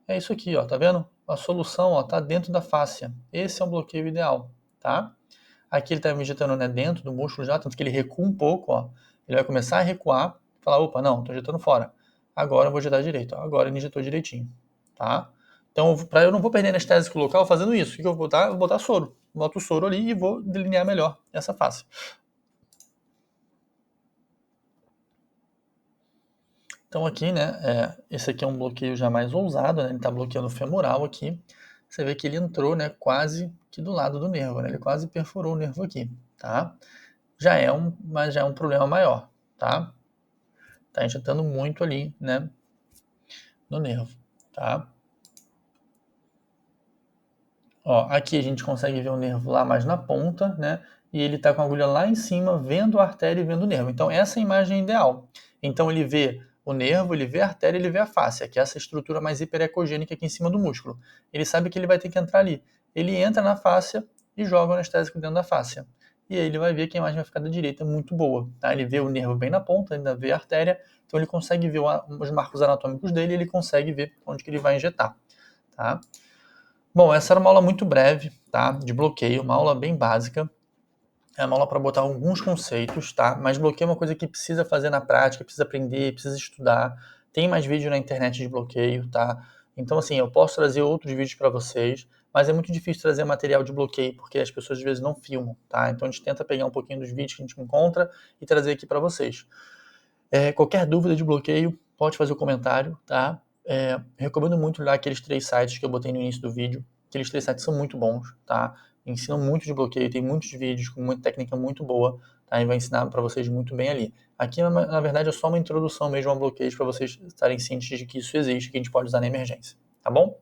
É isso aqui, ó, tá vendo? A solução, ó, tá dentro da fáscia. Esse é um bloqueio ideal, tá? Aqui ele tá injetando, né, dentro do músculo já, tanto que ele recua um pouco, ó. Ele vai começar a recuar, falar, opa, não, tô injetando fora. Agora eu vou injetar direito. Ó. Agora ele injetou direitinho, tá? Então, eu não vou perder anestésico local fazendo isso. O que eu vou botar? Eu vou botar soro. Boto o soro ali e vou delinear melhor essa face. Então aqui, né, esse aqui é um bloqueio já mais ousado, né, ele está bloqueando o femoral aqui. Você vê que ele entrou, né, quase que do lado do nervo, né, ele quase perfurou o nervo aqui, tá? Mas já é um problema maior, tá? Tá injetando muito ali, né, no nervo, tá? Ó, aqui a gente consegue ver o nervo lá mais na ponta, né? E ele tá com a agulha lá em cima, vendo a artéria e vendo o nervo. Então essa é a imagem ideal. Então ele vê o nervo, ele vê a artéria, ele vê a fáscia, que é essa estrutura mais hiperecogênica aqui em cima do músculo. Ele sabe que ele vai ter que entrar ali. Ele entra na fáscia e joga o anestésico dentro da fáscia. E aí ele vai ver que a imagem vai ficar da direita muito boa, tá? Ele vê o nervo bem na ponta, ainda vê a artéria, então ele consegue ver os marcos anatômicos dele e ele consegue ver onde que ele vai injetar, tá? Bom, essa era uma aula muito breve, tá? De bloqueio, uma aula bem básica. É uma aula para botar alguns conceitos, tá? Mas bloqueio é uma coisa que precisa fazer na prática, precisa aprender, precisa estudar. Tem mais vídeo na internet de bloqueio, tá? Então, assim, eu posso trazer outros vídeos para vocês, mas é muito difícil trazer material de bloqueio, porque as pessoas às vezes não filmam, tá? Então a gente tenta pegar um pouquinho dos vídeos que a gente encontra e trazer aqui para vocês. Qualquer dúvida de bloqueio, pode fazer o comentário, tá? Recomendo muito olhar aqueles 3 sites que eu botei no início do vídeo. Aqueles 3 sites são muito bons, tá? Ensinam muito de bloqueio, tem muitos vídeos com uma técnica muito boa, tá? E vai ensinar para vocês muito bem ali. Aqui, na verdade, é só uma introdução mesmo a bloqueios para vocês estarem cientes de que isso existe, que a gente pode usar na emergência, tá bom?